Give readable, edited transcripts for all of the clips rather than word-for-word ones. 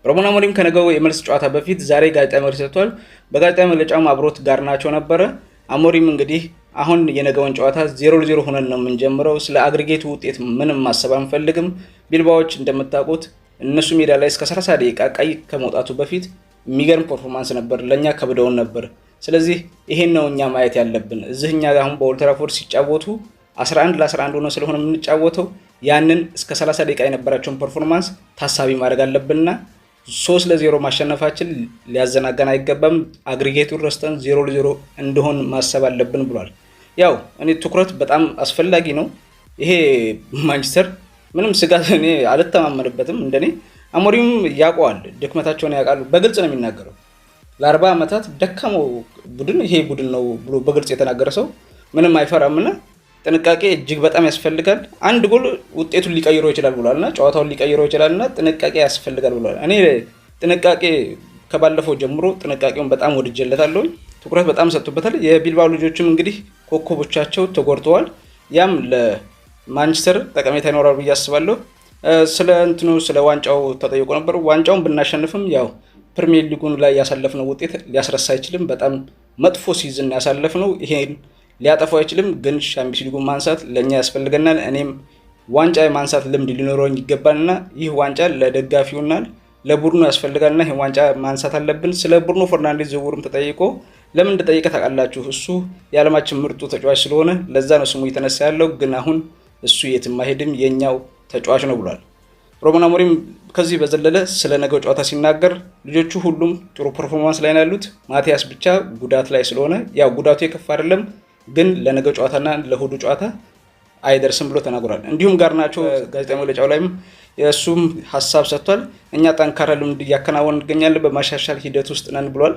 ሩበን አሞሪም ከነገው የመልስ ጨዋታ በፊት ዛሬ ጋዜጣዊ መግለጫ ሰጥቷል። በጋዜጣዊ መግለጫውም አብሮት ጋርናቾ ነበረ። አሞሪም እንግዲህ አሁን የነገውን ጨዋታ 0-0 ሆነን ነው የምንጀምረው። ስለ አግሪጌቱ ውጤት ምንም ማሰብ አንፈልግም። ቢልባዎች እንደምታውቁት እነሱ ሜዳ ላይ እስከ 30 ደቂቃ ቀይ ከመውጣቱ በፊት የሚገርም ፐርፎርማንስ ነበር፣ ለኛ ከብደውን ነበር። ስለዚህ ይሄን ነው እኛ ማየት ያለብን። እዚህኛ አሁን በኦልድ ትራፎርድ ሲጫወቱ 11-11 ሆነ ስለሆነ የምንጫወተው ያንን እስከ 30 ደቂቃ የነበራቸውን ፐርፎርማንስ ታሳቢ ማድረግ አለብንና 3-0 ማሸነፋችን ሊያዘናጋን አይገባም። አግሪጌቱን ረስተን 0-0 እንደሆን ማሰብ አለብን ብሏል። ያው እኔ ትኩረት በጣም አስፈላጊ ነው። ይሄ ማንቸስተር ምንም ስጋት እኔ አልተማመንበትም። እንደኔ አሞሪም ያውቀዋል፣ ድክመታቸውን ያውቃሉ። በግልጽ ነው የሚናገረው። ለ40 ዓመታት ደካማው ቡድን ይሄ ቡድን ነው ብሎ በግልጽ የተናገረ ሰው ምንም አይፈራምና ጥንቃቄ እጅግ በጣም ያስፈልጋል። አንድ ጎል ውጤቱን ሊቀይረው ይችላል ብሏልና ጨዋታውን ሊቀይረው ይችላልና ጥንቃቄ ያስፈልጋል ብሏል። እኔ ጥንቃቄ ከባለፈው ጀምሮ ጥንቃቄውን በጣም ወድጀለታለሁ። ትኩረት በጣም ሰጥቶበታል። የቢልባኦ ልጆችም እንግዲህ ኮከቦቻቸው ተጎድተዋል። ያም ለማንቸስተር ጠቀሜታ ይኖራል ብዬ አስባለሁ። ስለ ዋንጫው ተጠይቆ ነበር። ዋንጫውን ብናሸንፍም ያው ፕሪሚየር ሊጉን ላይ ያሳለፍነው ውጤት ሊያስረሳ አይችልም። በጣም መጥፎ ሲዝን ያሳለፍነው ይሄን ሊያጠፋው አይችልም። ግን ሻምፒዮንስ ሊጉን ማንሳት ለኛ ያስፈልገናል። እኔም ዋንጫ የማንሳት ልምድ ሊኖረኝ ይገባልና ይህ ዋንጫ ለደጋፊውና ለቡድኑ ያስፈልጋልና ይህ ዋንጫ ማንሳት አለብን። ስለ ብሩኖ ፈርናንዴዝ ዝውውርም ተጠይቆ ለምን እንደጠየቀ ታውቃላችሁ? እሱ የዓለማችን ምርጡ ተጫዋች ስለሆነ ለዛ ነው ስሙ እየተነሳ ያለው። ግን አሁን እሱ የትም አይሄድም፣ የኛው ተጫዋች ነው ብሏል። ሩበን አሞሪም ከዚህ በዘለለ ስለ ነገው ጨዋታ ሲናገር ልጆቹ ሁሉም ጥሩ ፐርፎርማንስ ላይ ነው ያሉት፣ ማቲያስ ብቻ ጉዳት ላይ ስለሆነ ያው ጉዳቱ የከፋ አይደለም ግን ለነገው ጨዋታና ለእሁዱ ጨዋታ አይደርስም ብሎ ተናግሯል። እንዲሁም ጋርናቾ ጋዜጣዊ መግለጫው ላይም የእሱም ሀሳብ ሰጥቷል። እኛ ጠንካራ ልምድ እያከናወን እንገኛለን፣ በማሻሻል ሂደት ውስጥ ነን ብሏል።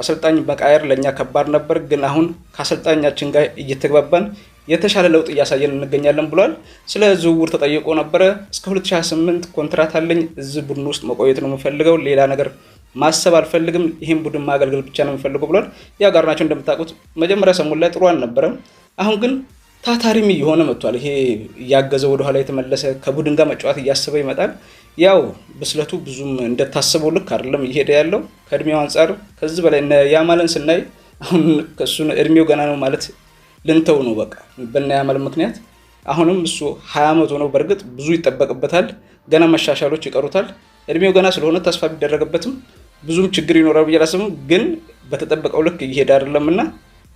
አሰልጣኝ መቃየር ለእኛ ከባድ ነበር፣ ግን አሁን ከአሰልጣኛችን ጋር እየተግባባን የተሻለ ለውጥ እያሳየን እንገኛለን ብሏል። ስለ ዝውውር ተጠይቆ ነበረ። እስከ 2028 ኮንትራት አለኝ፣ እዚህ ቡድን ውስጥ መቆየት ነው የምፈልገው፣ ሌላ ነገር ማሰብ አልፈልግም፣ ይህን ቡድን ማገልገል ብቻ ነው የምፈልገው ብሏል። ያ ጋርናቾ እንደምታውቁት መጀመሪያ ሰሞን ላይ ጥሩ አልነበረም። አሁን ግን ታታሪም እየሆነ መጥቷል። ይሄ እያገዘ ወደኋላ የተመለሰ ከቡድን ጋር መጫወት እያሰበ ይመጣል። ያው ብስለቱ ብዙም እንደታሰበው ልክ አይደለም እየሄደ ያለው ከእድሜው አንጻር። ከዚህ በላይ ያማልን ስናይ አሁን ከሱን እድሜው ገና ነው ማለት ልንተው ነው በቃ በእነ ያማል ምክንያት። አሁንም እሱ 20 ዓመት ሆነው፣ በእርግጥ ብዙ ይጠበቅበታል፣ ገና መሻሻሎች ይቀሩታል። እድሜው ገና ስለሆነ ተስፋ ቢደረግበትም ብዙም ችግር ይኖራል ብዬ አላስብም። ግን በተጠበቀው ልክ እየሄደ አይደለምና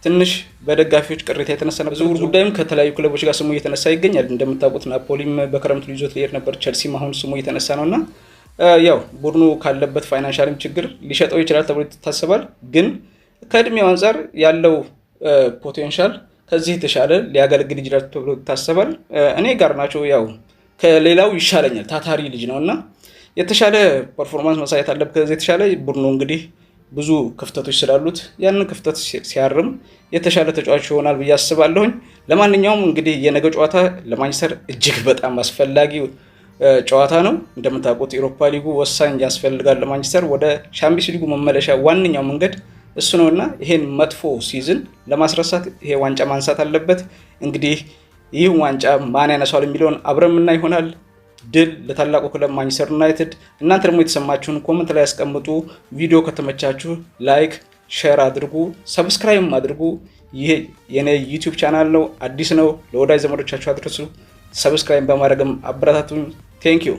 ትንሽ በደጋፊዎች ቅሬታ የተነሳ ነው። ዝውውር ጉዳይም ከተለያዩ ክለቦች ጋር ስሙ እየተነሳ ይገኛል። እንደምታውቁት ናፖሊም በክረምቱ ይዞት ሊሄድ ነበር፣ ቸልሲም አሁን ስሙ እየተነሳ ነውና ያው ቡድኑ ካለበት ፋይናንሻልም ችግር ሊሸጠው ይችላል ተብሎ ይታሰባል። ግን ከእድሜው አንጻር ያለው ፖቴንሻል ከዚህ የተሻለ ሊያገለግል ይችላል ተብሎ ይታሰባል። እኔ ጋርናቾ ያው ከሌላው ይሻለኛል፣ ታታሪ ልጅ ነውና የተሻለ ፐርፎርማንስ ማሳየት አለበት። ከዚህ የተሻለ ቡድኑ እንግዲህ ብዙ ክፍተቶች ስላሉት ያንን ክፍተት ሲያርም የተሻለ ተጫዋች ይሆናል ብዬ አስባለሁኝ። ለማንኛውም እንግዲህ የነገ ጨዋታ ለማንቸስተር እጅግ በጣም አስፈላጊ ጨዋታ ነው። እንደምታውቁት ኢሮፓ ሊጉ ወሳኝ ያስፈልጋል ለማንቸስተር። ወደ ሻምፒዮንስ ሊጉ መመለሻ ዋነኛው መንገድ እሱ ነውና ይሄን መጥፎ ሲዝን ለማስረሳት ይሄ ዋንጫ ማንሳት አለበት። እንግዲህ ይህ ዋንጫ ማን ያነሳዋል የሚለውን አብረን ምናይ ይሆናል። ድል ለታላቁ ክለብ ማንቸስተር ዩናይትድ። እናንተ ደግሞ የተሰማችሁን ኮመንት ላይ ያስቀምጡ። ቪዲዮ ከተመቻችሁ ላይክ፣ ሼር አድርጉ፣ ሰብስክራይብ አድርጉ። ይሄ የኔ ዩቲዩብ ቻናል ነው፣ አዲስ ነው። ለወዳጅ ዘመዶቻችሁ አድርሱ። ሰብስክራይብ በማድረግም አበረታቱኝ። ቴንክ ዩ